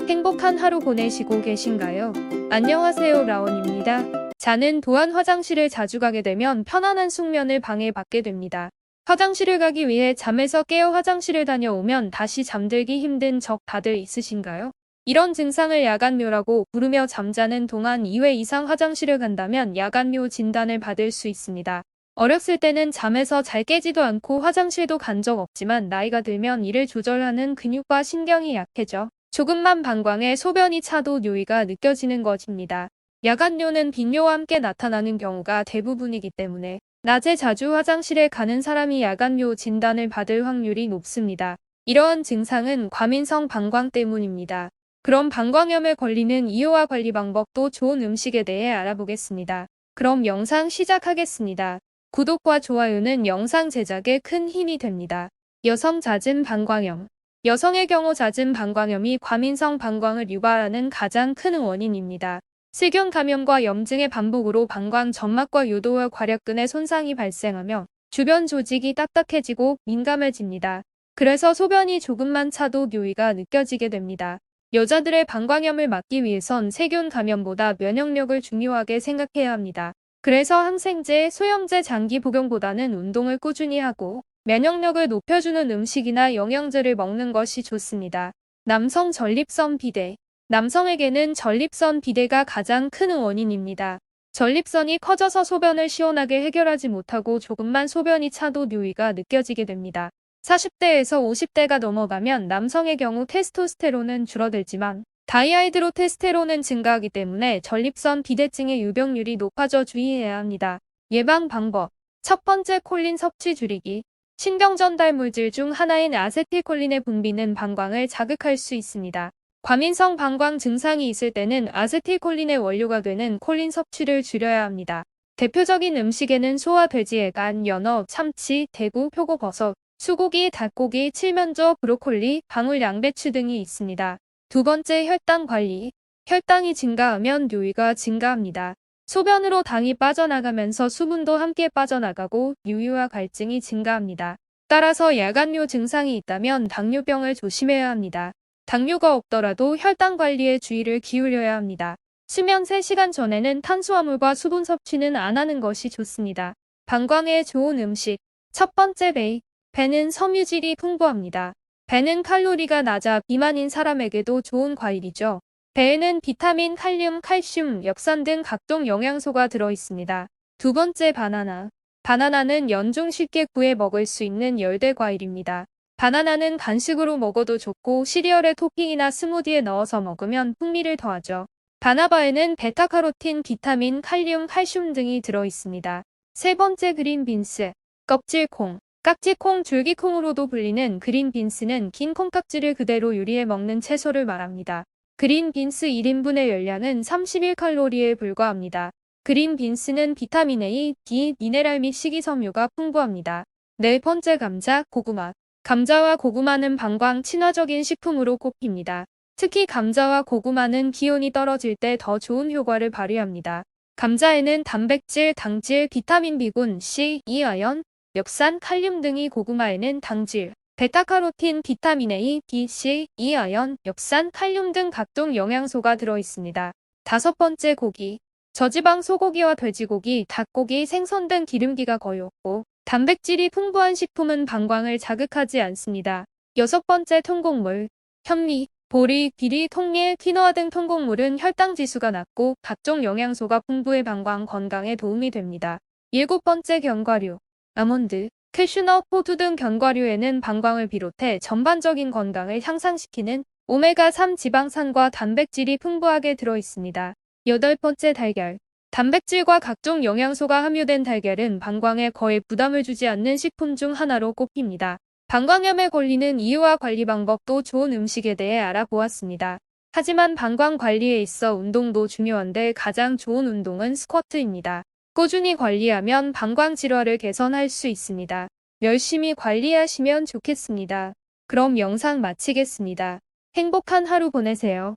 행복한 하루 보내시고 계신가요? 안녕하세요, 라온입니다. 자는 동안 화장실을 자주 가게 되면 편안한 숙면을 방해받게 됩니다. 화장실을 가기 위해 잠에서 깨어 화장실을 다녀오면 다시 잠들기 힘든 적 다들 있으신가요? 이런 증상을 야간묘라고 부르며 잠자는 동안 2회 이상 화장실을 간다면 야간묘 진단을 받을 수 있습니다. 어렸을 때는 잠에서 잘 깨지도 않고 화장실도 간 적 없지만 나이가 들면 이를 조절하는 근육과 신경이 약해져 조금만 방광에 소변이 차도 뇨이가 느껴지는 것입니다. 야간뇨는 빈뇨와 함께 나타나는 경우가 대부분이기 때문에 낮에 자주 화장실에 가는 사람이 야간뇨 진단을 받을 확률이 높습니다. 이러한 증상은 과민성 방광 때문입니다. 그럼 방광염에 걸리는 이유와 관리 방법도 좋은 음식에 대해 알아보겠습니다. 그럼 영상 시작하겠습니다. 구독과 좋아요는 영상 제작에 큰 힘이 됩니다. 여성 잦은 방광염. 여성의 경우 잦은 방광염이 과민성 방광을 유발하는 가장 큰 원인입니다. 세균 감염과 염증의 반복으로 방광 점막과 요도와 괄약근에 손상이 발생하며 주변 조직이 딱딱해지고 민감해집니다. 그래서 소변이 조금만 차도 뇨이가 느껴지게 됩니다. 여자들의 방광염을 막기 위해선 세균 감염보다 면역력을 중요하게 생각해야 합니다. 그래서 항생제, 소염제 장기 복용보다는 운동을 꾸준히 하고 면역력을 높여주는 음식이나 영양제를 먹는 것이 좋습니다. 남성 전립선 비대. 남성에게는 전립선 비대가 가장 큰 원인입니다. 전립선이 커져서 소변을 시원하게 해결하지 못하고 조금만 소변이 차도 뇨이가 느껴지게 됩니다. 40대에서 50대가 넘어가면 남성의 경우 테스토스테론은 줄어들지만 다이하이드로테스테론은 증가하기 때문에 전립선 비대증의 유병률이 높아져 주의해야 합니다. 예방 방법. 첫 번째, 콜린 섭취 줄이기. 신경 전달 물질 중 하나인 아세틸콜린의 분비는 방광을 자극할 수 있습니다. 과민성 방광 증상이 있을 때는 아세틸콜린의 원료가 되는 콜린 섭취를 줄여야 합니다. 대표적인 음식에는 소와 돼지애간, 연어, 참치, 대구, 표고버섯, 수고기, 닭고기, 칠면조, 브로콜리, 방울 양배추 등이 있습니다. 두 번째, 혈당 관리. 혈당이 증가하면 뇨이가 증가합니다. 소변으로 당이 빠져나가면서 수분도 함께 빠져나가고 유유와 갈증이 증가합니다. 따라서 야간뇨 증상이 있다면 당뇨병을 조심해야 합니다. 당뇨가 없더라도 혈당 관리에 주의를 기울여야 합니다. 수면 3시간 전에는 탄수화물과 수분 섭취는 안 하는 것이 좋습니다. 방광에 좋은 음식. 첫 번째, 배. 배는 섬유질이 풍부합니다. 배는 칼로리가 낮아 비만인 사람에게도 좋은 과일이죠. 배에는 비타민, 칼륨, 칼슘, 엽산 등 각종 영양소가 들어있습니다. 두 번째, 바나나. 바나나는 연중 쉽게 구해 먹을 수 있는 열대 과일입니다. 바나나는 간식으로 먹어도 좋고 시리얼에 토핑이나 스무디에 넣어서 먹으면 풍미를 더하죠. 바나바에는 베타카로틴, 비타민, 칼륨, 칼슘 등이 들어있습니다. 세 번째, 그린빈스. 껍질콩. 깍지콩, 줄기콩으로도 불리는 그린빈스는 긴 콩깍지를 그대로 요리해 먹는 채소를 말합니다. 그린빈스 1인분의 열량은 31칼로리에 불과합니다. 그린빈스는 비타민 A, D, 미네랄 및 식이섬유가 풍부합니다. 네 번째, 감자, 고구마. 감자와 고구마는 방광 친화적인 식품으로 꼽힙니다. 특히 감자와 고구마는 기온이 떨어질 때 더 좋은 효과를 발휘합니다. 감자에는 단백질, 당질, 비타민 B군, C, E, 아연, 엽산, 칼륨 등이 고구마에는 당질, 베타카로틴, 비타민 A, B, C, E, 아연, 엽산, 칼륨 등 각종 영양소가 들어있습니다. 다섯 번째, 고기. 저지방 소고기와 돼지고기, 닭고기, 생선 등 기름기가 거의 없고 단백질이 풍부한 식품은 방광을 자극하지 않습니다. 여섯 번째, 통곡물. 현미, 보리, 귀리, 통밀, 키노아 등 통곡물은 혈당 지수가 낮고 각종 영양소가 풍부해 방광 건강에 도움이 됩니다. 일곱 번째, 견과류. 아몬드, 캐슈넛, 호두 등 견과류에는 방광을 비롯해 전반적인 건강을 향상시키는 오메가3 지방산과 단백질이 풍부하게 들어있습니다. 여덟 번째, 달걀. 단백질과 각종 영양소가 함유된 달걀은 방광에 거의 부담을 주지 않는 식품 중 하나로 꼽힙니다. 방광염에 걸리는 이유와 관리 방법도 좋은 음식에 대해 알아보았습니다. 하지만 방광 관리에 있어 운동도 중요한데 가장 좋은 운동은 스쿼트입니다. 꾸준히 관리하면 방광 질환을 개선할 수 있습니다. 열심히 관리하시면 좋겠습니다. 그럼 영상 마치겠습니다. 행복한 하루 보내세요.